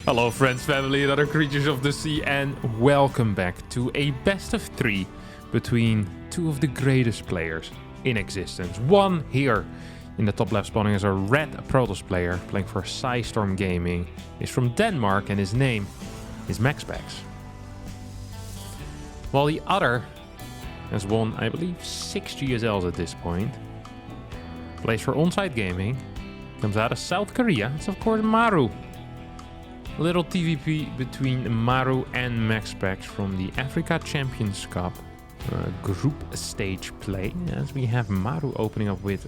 Hello friends, family and other creatures of the sea, and welcome back to a best of 3 between two of the greatest players in existence. One here in the top left spawning as a red Protoss player playing for Storm Gaming. He's from Denmark and his name is Maxpax. While the other has won, I believe, 6 GSLs at this point. Plays for Onsite Gaming, comes out of South Korea. It's of course Maru. Little TVP between Maru and Maxpax from the Africa Champions Cup group stage play, as we have Maru opening up with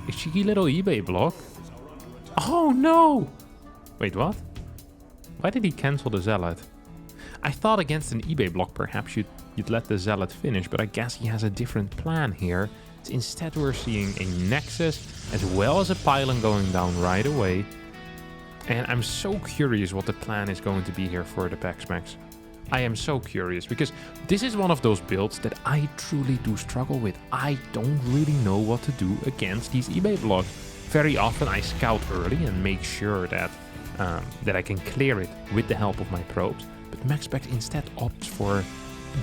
a cheeky little eBay block. Oh no! Wait, what? Why did he cancel the Zealot? I thought against an eBay block perhaps you'd let the Zealot finish, but I guess he has a different plan here. So instead we're seeing a Nexus as well as a pylon going down right away. And I'm so curious what the plan is going to be here for the Maxpax. I am so curious because this is one of those builds that I truly do struggle with. I don't really know what to do against these eBay blocks. Very often I scout early and make sure that I can clear it with the help of my probes. But Maxpax instead opts for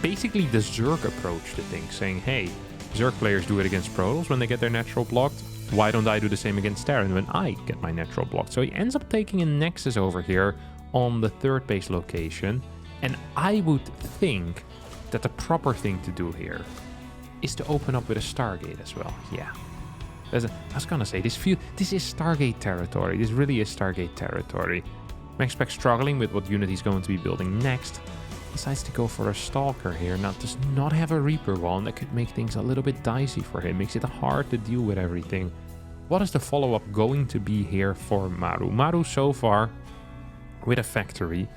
basically the Zerg approach to things, saying, hey, Zerg players do it against Protoss when they get their natural blocked. Why don't I do the same against Terran when I get my natural block? So he ends up taking a Nexus over here on the third base location. And I would think that the proper thing to do here is to open up with a Stargate as well. Yeah. I was gonna say, this is Stargate territory. This really is Stargate territory. Maxpax struggling with what unit he's going to be building next. Decides to go for a Stalker here. Now, does not have a Reaper wall, and that could make things a little bit dicey for him. Makes it hard to deal with everything. What is the follow-up going to be here for Maru? Maru so far with a factory,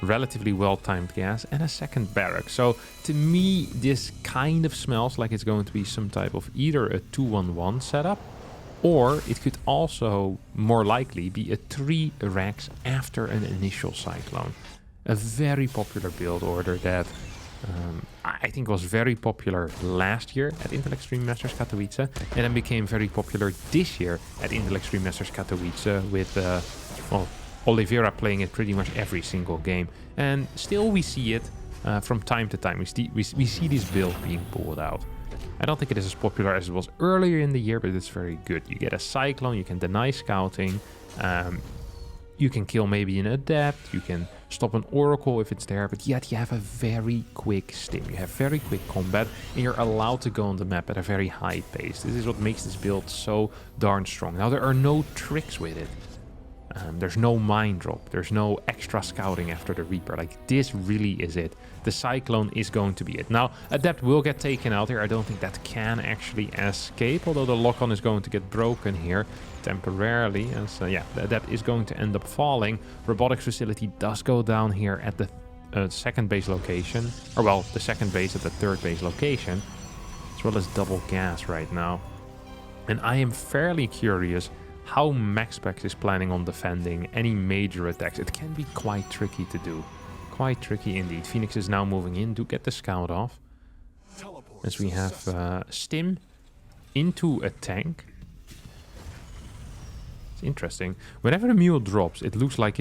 relatively well-timed gas, and a second barrack. So to me, this kind of smells like it's going to be some type of either a 2-1-1 setup, or it could also more likely be a 3 racks after an initial Cyclone. A very popular build order that I think was very popular last year at Intel Extreme Masters Katowice, and then became very popular this year at Intel Extreme Masters Katowice with Oliveira playing it pretty much every single game. And still we see it from time to time. We see this build being pulled out. I don't think it is as popular as it was earlier in the year, but it's very good. You get a Cyclone, you can deny scouting, you can kill maybe an Adept, you can stop an Oracle if it's there, but yet you have a very quick stim. You have very quick combat, and you're allowed to go on the map at a very high pace. This is what makes this build so darn strong. Now, there are no tricks with it. There's no mine drop. There's no extra scouting after the Reaper. Like, this really is it. The Cyclone is going to be it. Now, Adept will get taken out here. I don't think that can actually escape, although the lock-on is going to get broken here temporarily. And so, yeah, the Adept is going to end up falling. Robotics facility does go down here at the second base location. Or, well, the second base at the third base location. As well as double gas right now. And I am fairly curious how Maxpax is planning on defending any major attacks. It can be quite tricky to do. Quite tricky indeed. Phoenix is now moving in to get the scout off. As we have Stim into a tank. It's interesting. Whenever a mule drops, it looks like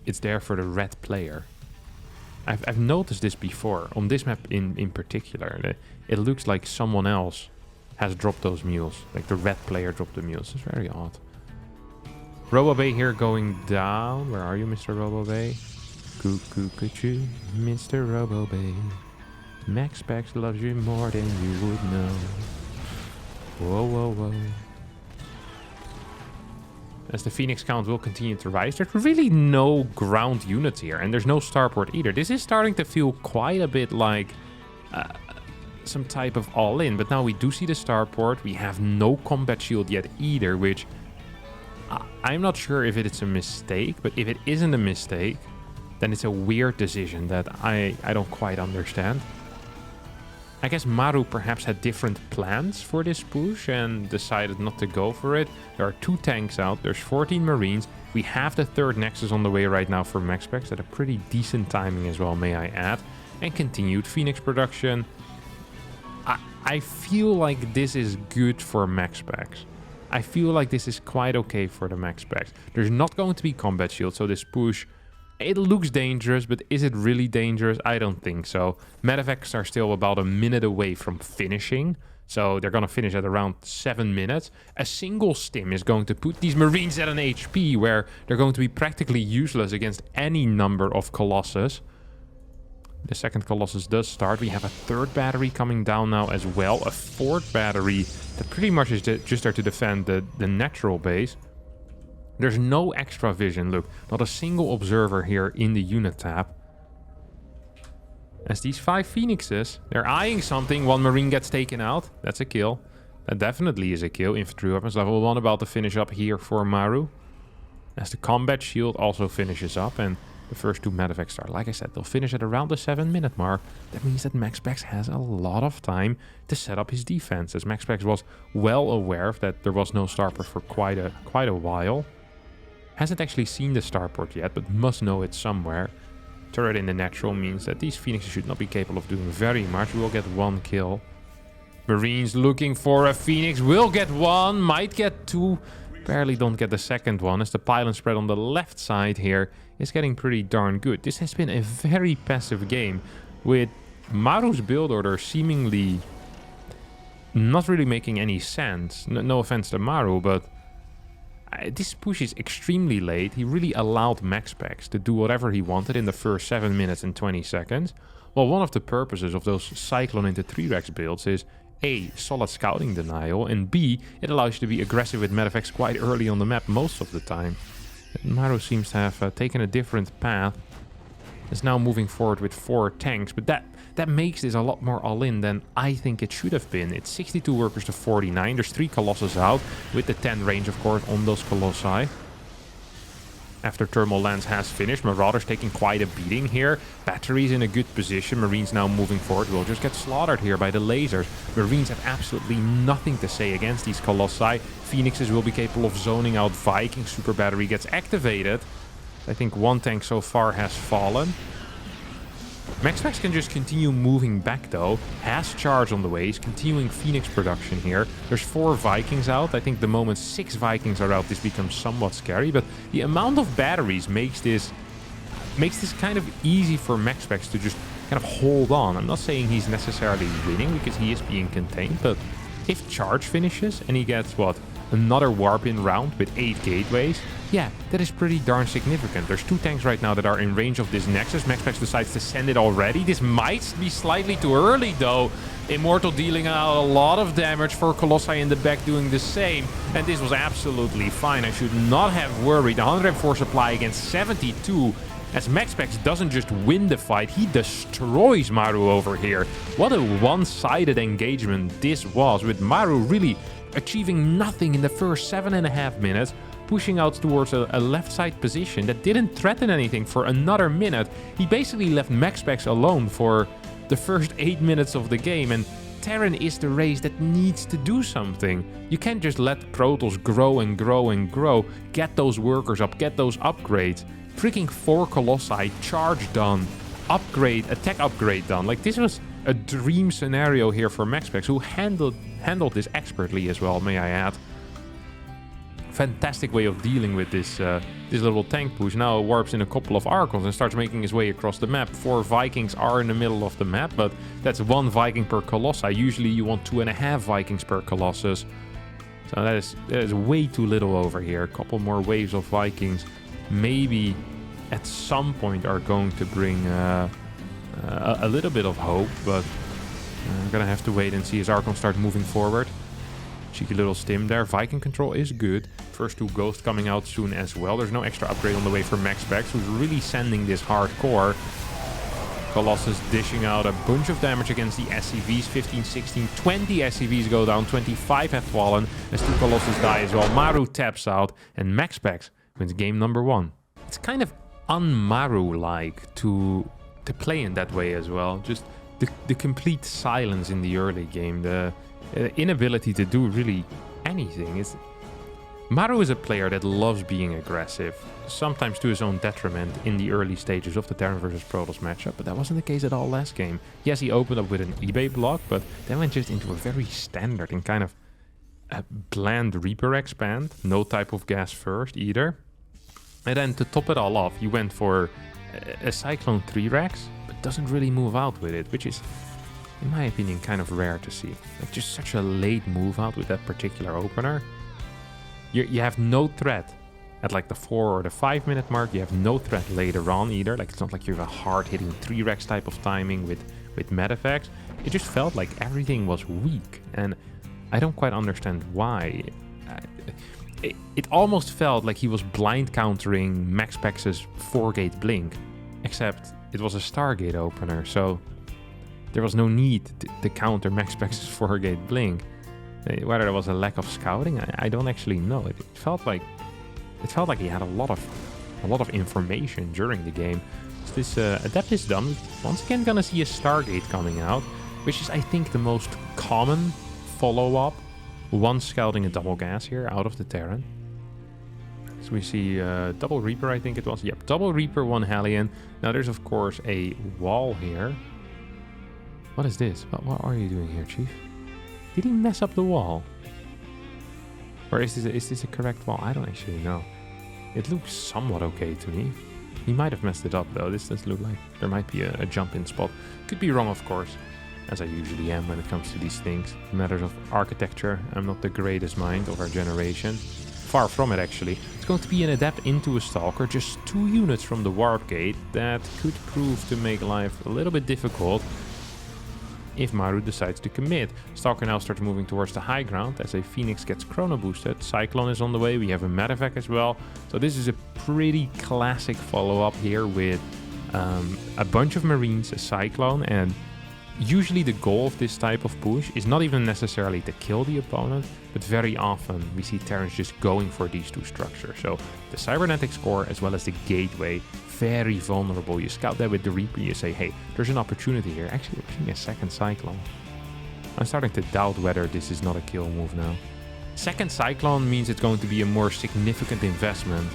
it's there for the red player. I've noticed this before. On this map in particular. It looks like someone else has dropped those mules. Like the red player dropped the mules. It's very odd. RoboBay here going down. Where are you, Mr. RoboBay? Cuckoo, Mr. RoboBay. Maxpax loves you more than you would know. Whoa, whoa, whoa. As the Phoenix count will continue to rise, there's really no ground units here, and there's no starport either. This is starting to feel quite a bit like some type of all-in, but now we do see the starport. We have no combat shield yet either, which I'm not sure if it's a mistake, but if it isn't a mistake, then it's a weird decision that I don't quite understand. I guess Maru perhaps had different plans for this push and decided not to go for it. There are 2 tanks out, there's 14 Marines. We have the third Nexus on the way right now for Maxpax at a pretty decent timing as well, may I add. And continued Phoenix production. I feel like this is good for Maxpax. I feel like this is quite okay for the Maxpax. There's not going to be combat shield, so this push, it looks dangerous, but is it really dangerous? I don't think so. Medevacs are still about a minute away from finishing, so they're going to finish at around 7 minutes. A single stim is going to put these Marines at an HP where they're going to be practically useless against any number of Colossus. The second Colossus does start. We have a third battery coming down now as well. A fourth battery that pretty much is just there to defend the natural base. There's no extra vision. Look, not a single observer here in the unit tab. As these 5 Phoenixes, they're eyeing something. 1 Marine gets taken out. That's a kill. That definitely is a kill. Infantry weapons level 1 about to finish up here for Maru. As the combat shield also finishes up, and the first 2 medevacs start. Like I said, they'll finish at around the 7-minute mark. That means that Maxpax has a lot of time to set up his defense, as Maxpax was well aware of that there was no starport for quite a while. Hasn't actually seen the starport yet, but must know it somewhere. Turret in the natural means that these Phoenixes should not be capable of doing very much. We'll get 1 kill. Marines looking for a Phoenix. Will get 1, might get 2. Barely don't get the second one, as the pylon spread on the left side here is getting pretty darn good. This has been a very passive game, with Maru's build order seemingly not really making any sense. No offense to Maru, but this push is extremely late. He really allowed Maxpax to do whatever he wanted in the first 7 minutes and 20 seconds. Well, one of the purposes of those Cyclone into 3-Rex builds is A, solid scouting denial, and B, it allows you to be aggressive with medevacs quite early on the map most of the time. Maru seems to have taken a different path. Is now moving forward with 4 tanks, but that makes this a lot more all-in than I think it should have been. It's 62 workers to 49. There's 3 Colossus out, with the 10 range, of course, on those Colossi. After Thermal Lance has finished, Marauder's taking quite a beating here. Batteries in a good position. Marines now moving forward will just get slaughtered here by the lasers. Marines have absolutely nothing to say against these Colossi. Phoenixes will be capable of zoning out Vikings. Super Battery gets activated. I think 1 tank so far has fallen. Maxpax can just continue moving back though. Has charge on the way. He's continuing Phoenix production here. There's 4 Vikings out. I think the moment 6 Vikings are out, this becomes somewhat scary. But the amount of batteries makes this kind of easy for Maxpax to just kind of hold on. I'm not saying he's necessarily winning because he is being contained. But if charge finishes and he gets, what, another warp in round with 8 gateways, yeah, that is pretty darn significant. There's 2 tanks right now that are in range of this Nexus. Maxpax decides to send it already. This might be slightly too early though. Immortal dealing out a lot of damage, for Colossi in the back doing the same. And this was absolutely fine. I should not have worried. 104 supply against 72. As Maxpax doesn't just win the fight, he destroys Maru over here. What a one-sided engagement this was, with Maru really achieving nothing in the first 7.5 minutes, pushing out towards a left side position that didn't threaten anything for another minute. He basically left Maxpax alone for the first 8 minutes of the game, and Terran is the race that needs to do something. You can't just let Protoss grow and grow and grow, get those workers up, get those upgrades. Freaking 4 Colossi, charge done, upgrade, attack upgrade done. Like, this was a dream scenario here for Maxpax, who handled this expertly as well, may I add. Fantastic way of dealing with this little tank push. Now warps in a couple of Archons and starts making his way across the map. 4 Vikings are in the middle of the map, but that's 1 Viking per Colossi. Usually you want 2.5 Vikings per Colossus. So that is way too little over here. A couple more waves of Vikings maybe at some point are going to bring a little bit of hope, but I'm gonna have to wait and see as Archons start moving forward. Cheeky little stim there. Viking control is good. First 2 Ghosts coming out soon as well. There's no extra upgrade on the way for Maxpax, who's really sending this hardcore. Colossus dishing out a bunch of damage against the SCVs. 15, 16, 20 SCVs go down. 25 have fallen as 2 Colossus die as well. Maru taps out and Maxpax wins game number 1. It's kind of un-Maru-like to play in that way as well. Just the complete silence in the early game. The inability to do really anything. Maru is a player that loves being aggressive, sometimes to his own detriment in the early stages of the Terran versus Protoss matchup, but that wasn't the case at all last game. Yes, he opened up with an eBay block, but then went just into a very standard and kind of a bland Reaper expand, no type of gas first either. And then to top it all off, you went for a Cyclone 3-Rex, but doesn't really move out with it, which is, in my opinion, kind of rare to see. Like, just such a late move out with that particular opener. You have no threat at like the 4 or the 5 minute mark. You have no threat later on either. Like, it's not like you have a hard-hitting 3-Rex type of timing with Medifex. It just felt like everything was weak, and I don't quite understand why. It almost felt like he was blind countering Maxpax's 4-gate blink, except it was a Stargate opener, so there was no need to counter Maxpax's 4-gate blink. Whether there was a lack of scouting, I don't actually know. It felt like he had a lot of information during the game. So this Adept is done. Once again, gonna see a Stargate coming out, which is, I think, the most common follow-up once scouting a double gas here out of the Terran. So we see double Reaper, I think it was. Yep, double Reaper, 1 Hellion. Now there's of course a wall here. What is this? What are you doing here, Chief? Did he mess up the wall? Or is this a correct wall? I don't actually know. It looks somewhat okay to me. He might have messed it up though. This does look like there might be a jump in spot. Could be wrong, of course, as I usually am when it comes to these things. Matters of architecture, I'm not the greatest mind of our generation. Far from it, actually. It's going to be an Adept into a Stalker, just 2 units from the Warp Gate. That could prove to make life a little bit difficult if Maru decides to commit. Stalker now starts moving towards the high ground as a Phoenix gets chrono boosted. Cyclone is on the way. We have a Medevac as well. So this is a pretty classic follow-up here with a bunch of Marines, a Cyclone, and usually the goal of this type of push is not even necessarily to kill the opponent, but very often we see Terrans just going for these 2 structures. So the Cybernetics core as well as the Gateway, very vulnerable. You scout that with the Reaper, you say, hey, there's an opportunity here. Actually, we're seeing a second Cyclone. I'm starting to doubt whether this is not a kill move now. Second Cyclone means it's going to be a more significant investment.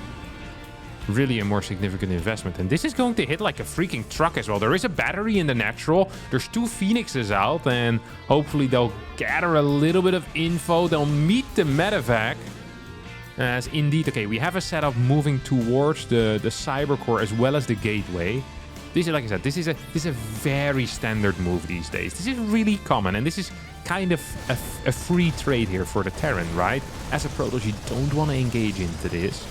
Really a more significant investment. And this is going to hit like a freaking truck as well. There is a battery in the natural. There's 2 Phoenixes out, and hopefully they'll gather a little bit of info. They'll meet the Medevac. As indeed, okay, we have a setup moving towards the Cyber Core as well as the Gateway. This is, like I said, this is a very standard move these days. This is really common, and this is kind of a free trade here for the Terran, right? As a Protoss, you don't want to engage into this.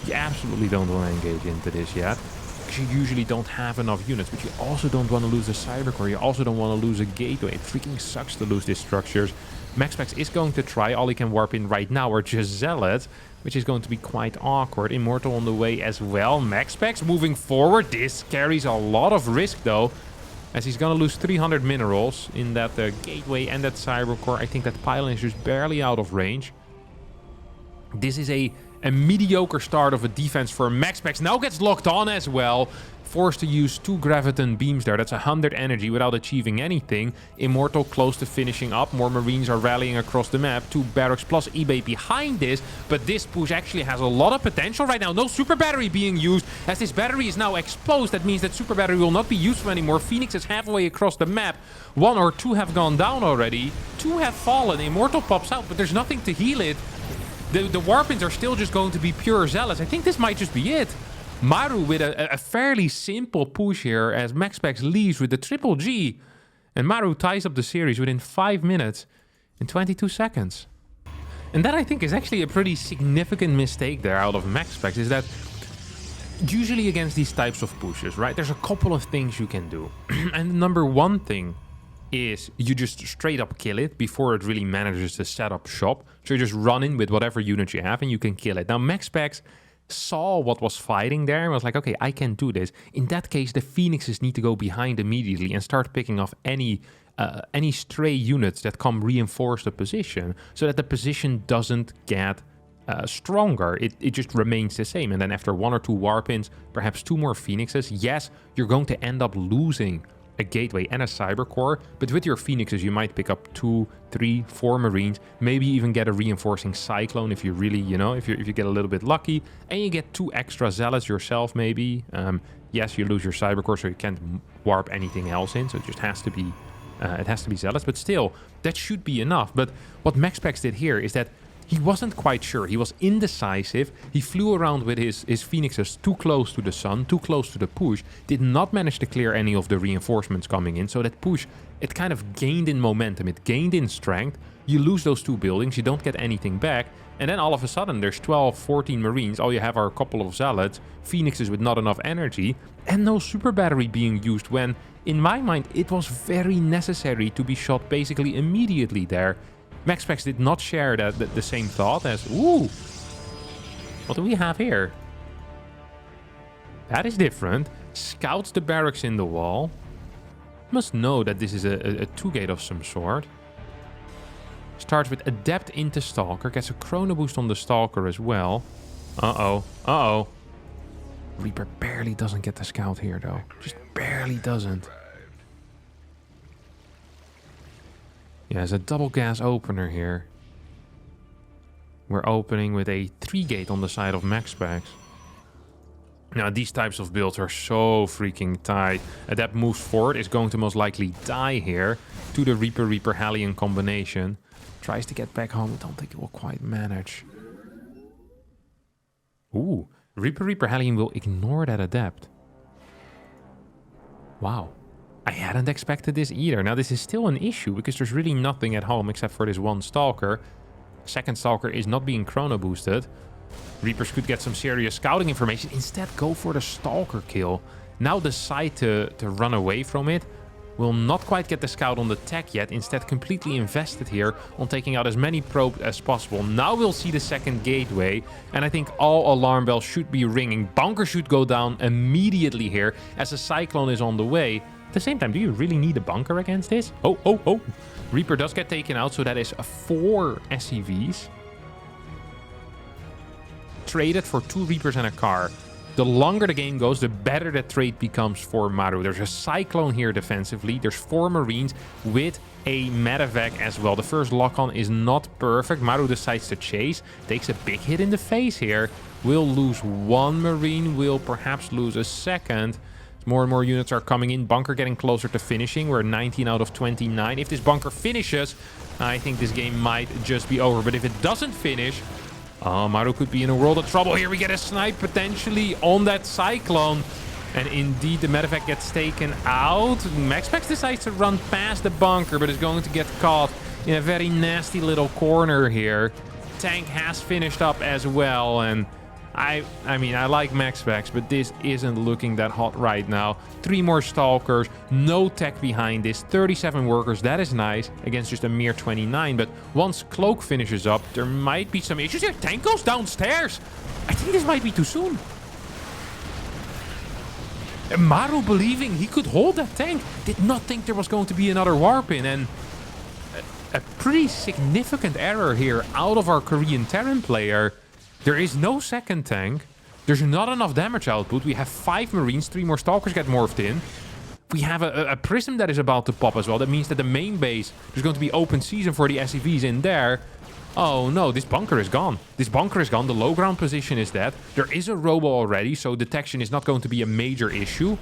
You absolutely don't want to engage into this yet, because you usually don't have enough units, but you also don't want to lose a Cyber Core. You also don't want to lose a Gateway. It freaking sucks to lose these structures. Maxpax is going to try. All he can warp in right now are just Zealots, which is going to be quite awkward. Immortal on the way as well. Maxpax moving forward. This carries a lot of risk though, as he's going to lose 300 minerals in that Gateway and that Cyber Core. I think that pylon is just barely out of range. This is a mediocre start of a defense for Maxpax. Now gets locked on as well. Forced to use 2 Graviton beams there. That's 100 energy without achieving anything. Immortal close to finishing up. More Marines are rallying across the map. 2 barracks plus eBay behind this. But this push actually has a lot of potential right now. No super battery being used. As this battery is now exposed, that means that super battery will not be useful anymore. Phoenix is halfway across the map. 1 or 2 have gone down already. 2 have fallen. Immortal pops out, but there's nothing to heal it. The Warpins are still just going to be pure Zealots. I think this might just be it. Maru with a fairly simple push here as Maxpax leaves with the triple G. And Maru ties up the series within 5 minutes and 22 seconds. And that, I think, is actually a pretty significant mistake there out of Maxpax, is that usually against these types of pushes, right, there's a couple of things you can do. And the number 1 thing is you just straight up kill it before it really manages to set up shop. So you just run in with whatever unit you have and you can kill it. Now Maxpax saw what was fighting there and was like, okay, I can do this. In that case, the Phoenixes need to go behind immediately and start picking off any stray units that come reinforce the position, so that the position doesn't get stronger. It just remains the same. And then after 1 or 2 Warpins, perhaps 2 more Phoenixes, yes, you're going to end up losing a Gateway and a Cyber Core, but with your Phoenixes you might pick up 2, 3, 4 Marines, maybe even get a reinforcing Cyclone if you really, you know, if you get a little bit lucky, and you get 2 extra Zealots yourself maybe. Yes, you lose your Cyber Core, so you can't warp anything else in, so it just has to be It has to be Zealots, but still, that should be enough. But what Maxpax did here is that he wasn't quite sure. He was indecisive. He flew around with his Phoenixes too close to the sun, too close to the push. Did not manage to clear any of the reinforcements coming in. So that push, it kind of gained in momentum. It gained in strength. You lose those 2 buildings. You don't get anything back. And then all of a sudden, there's 12, 14 Marines. All you have are a couple of Zealots, Phoenixes with not enough energy, and no super battery being used when, in my mind, it was very necessary to be shot basically immediately there. Maxpax did not share the same thought as, ooh, what do we have here? That is different. Scouts the barracks in the wall. Must know that this is a 2-gate of some sort. Starts with Adept into Stalker. Gets a Chrono Boost on the Stalker as well. Uh-oh. Uh-oh. Reaper barely doesn't get the Scout here, though. Just barely doesn't. Yeah, there's a double gas opener here. We're opening with a 3-gate on the side of Maxpax. Now, these types of builds are so freaking tight. Adept moves forward, is going to most likely die here to the Reaper Hellion combination. Tries to get back home. I don't think it will quite manage. Ooh, Reaper Hellion will ignore that Adept. Wow. I hadn't expected this either. Now, this is still an issue because there's really nothing at home except for this one Stalker. Second Stalker is not being chrono boosted. Reapers could get some serious scouting information. Instead, go for the Stalker kill. Now decide to run away from it. Will not quite get the scout on the tech yet. Instead, completely invested here on taking out as many probes as possible. Now we'll see the second gateway. And I think all alarm bells should be ringing. Bunker should go down immediately here as a Cyclone is on the way. At the same time, do you really need a bunker against this? Oh. Reaper does get taken out, so that is 4 SCVs. Traded for 2 Reapers and a car. The longer the game goes, the better the trade becomes for Maru. There's a Cyclone here defensively. There's 4 Marines with a medevac as well. The first lock-on is not perfect. Maru decides to chase. Takes a big hit in the face here. Will lose 1 Marine. Will perhaps lose a second. More and more units are coming in. Bunker getting closer to finishing. We're 19 out of 29. If this bunker finishes, I think this game might just be over. But if it doesn't finish... Oh, Maru could be in a world of trouble. Here we get a snipe potentially on that Cyclone. And indeed, the medevac gets taken out. Maxpax decides to run past the bunker, but is going to get caught in a very nasty little corner here. Tank has finished up as well. And I mean, I like Maxpax, but this isn't looking that hot right now. 3 more Stalkers, no tech behind this, 37 workers, that is nice, against just a mere 29. But once Cloak finishes up, there might be some issues here. Tank goes downstairs. I think this might be too soon. And Maru believing he could hold that tank, did not think there was going to be another warp in, and a pretty significant error here out of our Korean Terran player. There is no second tank. There's not enough damage output. We have 5 Marines. 3 more Stalkers get morphed in. We have a Prism that is about to pop as well. That means that the main base, there's going to be open season for the SCVs in there. Oh no, this bunker is gone. This bunker is gone. The low ground position is dead. There is a robo already, so detection is not going to be a major issue.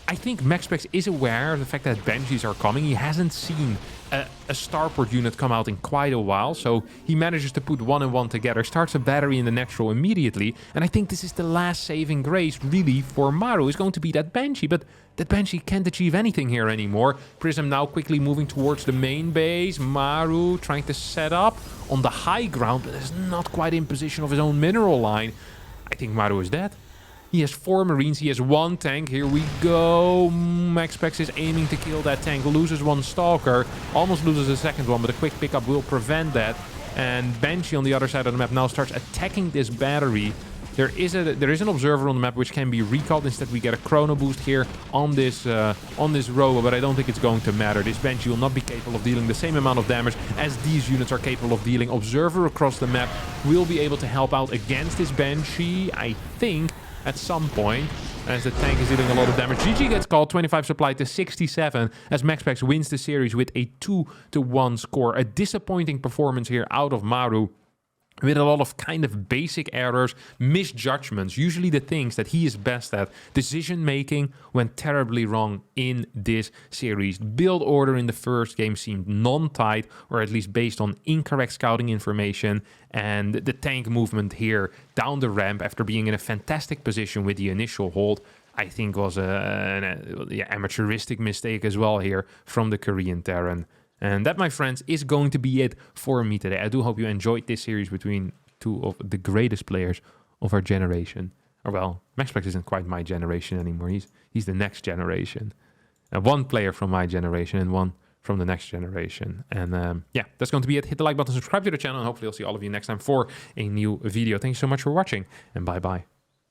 I think Maxpax is aware of the fact that Banshees are coming. He hasn't seen a starport unit come out in quite a while, so he manages to put 1 and 1 together, starts a battery in the natural immediately, and I think this is the last saving grace, really, for Maru, is going to be that Banshee, but that Banshee can't achieve anything here anymore. Prism now quickly moving towards the main base. Maru trying to set up on the high ground, but is not quite in position of his own mineral line. I think Maru is dead. He has 4 Marines, he has 1 tank, here we go. Maxpax is aiming to kill that tank, loses 1 Stalker, almost loses a second one, but a quick pickup will prevent that. And Banshee on the other side of the map now starts attacking this battery. There is an observer on the map which can be recalled. Instead we get a chrono boost here on this robo, but I don't think it's going to matter. This Banshee will not be capable of dealing the same amount of damage as these units are capable of dealing. Observer across the map will be able to help out against this Banshee, I think, at some point, as the tank is dealing a lot of damage. GG gets called, 25 supply to 67, as Maxpax wins the series with a 2-1 score. A disappointing performance here out of Maru. with a lot of kind of basic errors, misjudgments, usually the things that he is best at. Decision making went terribly wrong in this series. Build order in the first game seemed non-tight, or at least based on incorrect scouting information. And the tank movement here down the ramp after being in a fantastic position with the initial hold, I think was an amateuristic mistake as well here from the Korean Terran. And that, my friends, is going to be it for me today. I do hope you enjoyed this series between two of the greatest players of our generation. Or well, Maxpax isn't quite my generation anymore. He's the next generation. One player from my generation and one from the next generation. And yeah, that's going to be it. Hit the like button, subscribe to the channel, and hopefully I'll see all of you next time for a new video. Thank you so much for watching, and bye-bye.